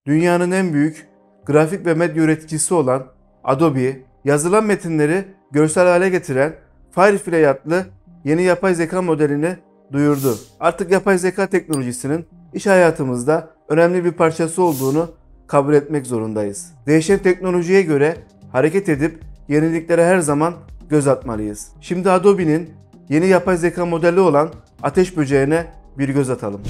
Dünyanın en büyük grafik ve medya üreticisi olan Adobe, yazılan metinleri görsel hale getiren Firefly adlı yeni yapay zeka modelini duyurdu. Artık yapay zeka teknolojisinin iş hayatımızda önemli bir parçası olduğunu kabul etmek zorundayız. Değişen teknolojiye göre hareket edip yeniliklere her zaman göz atmalıyız. Şimdi Adobe'nin yeni yapay zeka modeli olan Ateş Böceği'ne bir göz atalım.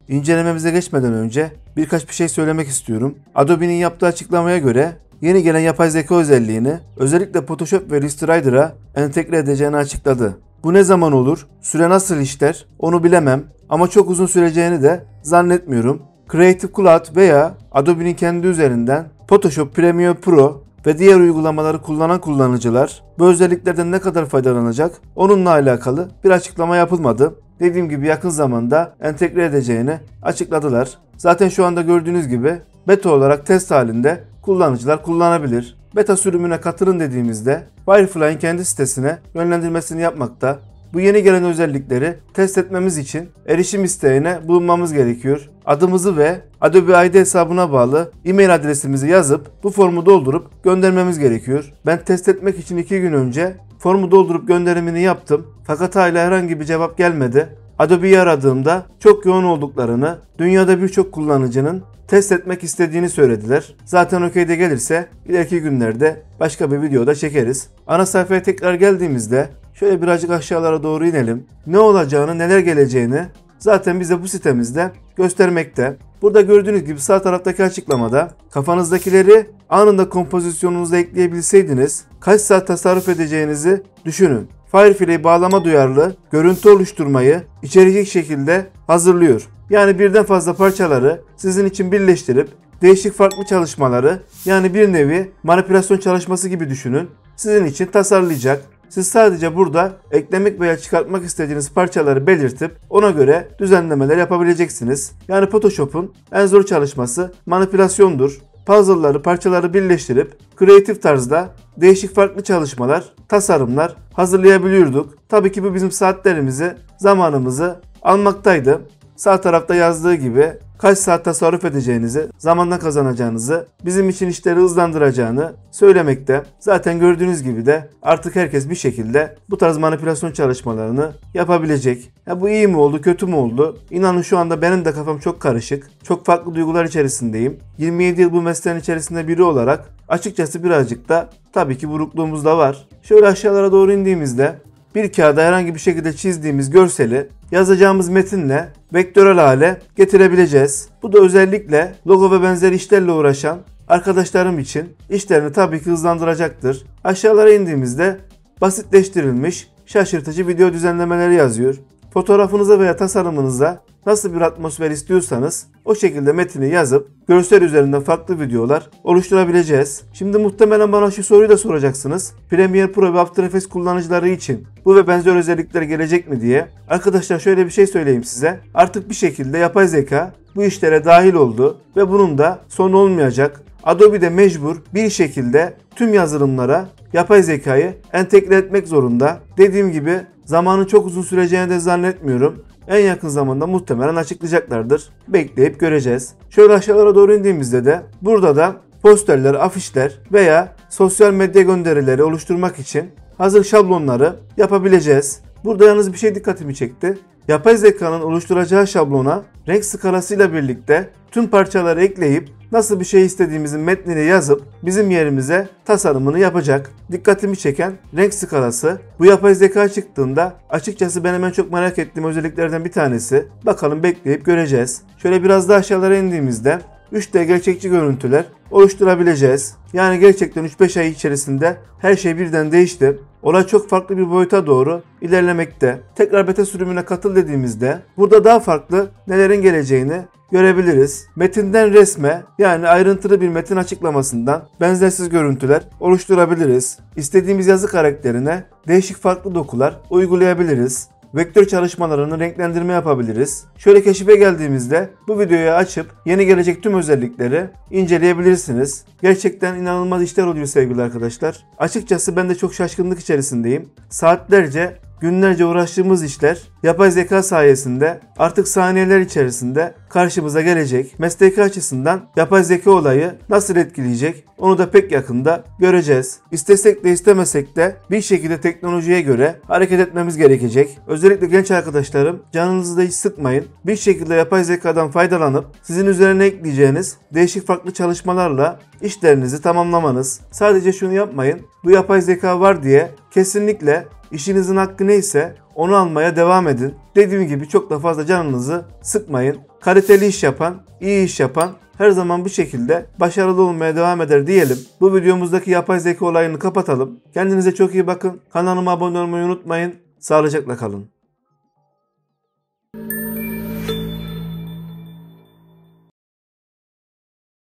İncelememize geçmeden önce birkaç bir şey söylemek istiyorum. Adobe'nin yaptığı açıklamaya göre yeni gelen yapay zeka özelliğini özellikle Photoshop ve Illustrator'a entegre edeceğini açıkladı. Bu ne zaman olur, süre nasıl işler onu bilemem ama çok uzun süreceğini de zannetmiyorum. Creative Cloud veya Adobe'nin kendi üzerinden Photoshop Premiere Pro ve diğer uygulamaları kullanan kullanıcılar bu özelliklerden ne kadar faydalanacak onunla alakalı bir açıklama yapılmadı. Dediğim gibi yakın zamanda entegre edeceğini açıkladılar. Zaten şu anda gördüğünüz gibi beta olarak test halinde kullanıcılar kullanabilir. Beta sürümüne katılın dediğimizde Firefly'in kendi sitesine yönlendirmesini yapmakta. Bu yeni gelen özellikleri test etmemiz için erişim isteğine bulunmamız gerekiyor. Adımızı ve Adobe ID hesabına bağlı e-mail adresimizi yazıp bu formu doldurup göndermemiz gerekiyor. Ben test etmek için 2 gün önce formu doldurup gönderimini yaptım. Fakat hala herhangi bir cevap gelmedi. Adobe'yi aradığımda çok yoğun olduklarını, dünyada birçok kullanıcının test etmek istediğini söylediler. Zaten okey'de gelirse ileriki günlerde başka bir videoda çekeriz. Ana sayfaya tekrar geldiğimizde şöyle birazcık aşağılara doğru inelim. Ne olacağını, neler geleceğini zaten bize bu sitemizde göstermekte. Burada gördüğünüz gibi sağ taraftaki açıklamada kafanızdakileri anında kompozisyonunuza ekleyebilseydiniz kaç saat tasarruf edeceğinizi düşünün. Firefly bağlama duyarlı görüntü oluşturmayı içerecek şekilde hazırlıyor. Yani birden fazla parçaları sizin için birleştirip değişik farklı çalışmaları, yani bir nevi manipülasyon çalışması gibi düşünün, sizin için tasarlayacak. Siz sadece burada eklemek veya çıkartmak istediğiniz parçaları belirtip ona göre düzenlemeler yapabileceksiniz. Yani Photoshop'un en zor çalışması manipülasyondur. Puzzle'ları, parçaları birleştirip kreatif tarzda değişik farklı çalışmalar, tasarımlar hazırlayabiliyorduk. Tabii ki bu bizim saatlerimizi, zamanımızı almaktaydı. Sağ tarafta yazdığı gibi kaç saat tasarruf edeceğinizi, zamanla kazanacağınızı, bizim için işleri hızlandıracağını söylemekte. Zaten gördüğünüz gibi de artık herkes bir şekilde bu tarz manipülasyon çalışmalarını yapabilecek. Bu iyi mi oldu, kötü mü oldu? İnanın şu anda benim de kafam çok karışık. Çok farklı duygular içerisindeyim. 27 yıl bu mesleğin içerisinde biri olarak açıkçası birazcık da tabii ki burukluğumuz da var. Şöyle aşağılara doğru indiğimizde bir kağıda herhangi bir şekilde çizdiğimiz görseli yazacağımız metinle vektörel hale getirebileceğiz. Bu da özellikle logo ve benzeri işlerle uğraşan arkadaşlarım için işlerini tabii ki hızlandıracaktır. Aşağılara indiğimizde basitleştirilmiş şaşırtıcı video düzenlemeleri yazıyor. Fotoğrafınıza veya tasarımınıza nasıl bir atmosfer istiyorsanız o şekilde metini yazıp görsel üzerinden farklı videolar oluşturabileceğiz. Şimdi muhtemelen bana şu soruyu da soracaksınız. Premiere Pro ve After Effects kullanıcıları için bu ve benzer özellikler gelecek mi diye. Arkadaşlar şöyle bir şey söyleyeyim size. Artık bir şekilde yapay zeka bu işlere dahil oldu ve bunun da sonu olmayacak. Adobe de mecbur bir şekilde tüm yazılımlara yapay zekayı entegre etmek zorunda. Dediğim gibi zamanın çok uzun süreceğini de zannetmiyorum. En yakın zamanda muhtemelen açıklayacaklardır. Bekleyip göreceğiz. Şöyle aşağılara doğru indiğimizde de burada da posterler, afişler veya sosyal medya gönderileri oluşturmak için hazır şablonları yapabileceğiz. Burada yalnız bir şey dikkatimi çekti. Yapay zekanın oluşturacağı şablona renk skalasıyla birlikte tüm parçaları ekleyip nasıl bir şey istediğimizin metnini yazıp bizim yerimize tasarımını yapacak. Dikkatimi çeken renk skalası. Bu yapay zeka çıktığında açıkçası benim en çok merak ettiğim özelliklerden bir tanesi. Bakalım bekleyip göreceğiz. Şöyle biraz daha aşağılara indiğimizde 3D gerçekçi görüntüler oluşturabileceğiz. Yani gerçekten 3-5 ay içerisinde her şey birden değişti. Olay çok farklı bir boyuta doğru ilerlemekte. Tekrar beta sürümüne katıl dediğimizde burada daha farklı nelerin geleceğini görebiliriz. Metinden resme, yani ayrıntılı bir metin açıklamasından benzersiz görüntüler oluşturabiliriz. İstediğimiz yazı karakterine değişik farklı dokular uygulayabiliriz. vektör çalışmalarını renklendirme yapabiliriz. Şöyle keşife geldiğimizde bu videoyu açıp yeni gelecek tüm özellikleri inceleyebilirsiniz. Gerçekten inanılmaz işler oluyor sevgili arkadaşlar. Açıkçası ben de çok şaşkınlık içerisindeyim. Saatlerce, günlerce uğraştığımız işler yapay zeka sayesinde artık saniyeler içerisinde karşımıza gelecek. Mesleki açısından yapay zeka olayı nasıl etkileyecek onu da pek yakında göreceğiz. İstesek de istemesek de bir şekilde teknolojiye göre hareket etmemiz gerekecek. Özellikle genç arkadaşlarım, canınızı da hiç sıkmayın. Bir şekilde yapay zekadan faydalanıp sizin üzerine ekleyeceğiniz değişik farklı çalışmalarla işlerinizi tamamlamanız. Sadece şunu yapmayın. Bu yapay zeka var diye kesinlikle İşinizin hakkı neyse onu almaya devam edin. Dediğim gibi çok da fazla canınızı sıkmayın. Kaliteli iş yapan, iyi iş yapan her zaman bir şekilde başarılı olmaya devam eder diyelim. Bu videomuzdaki yapay zeka olayını kapatalım. Kendinize çok iyi bakın. Kanalıma abone olmayı unutmayın. Sağlıcakla kalın.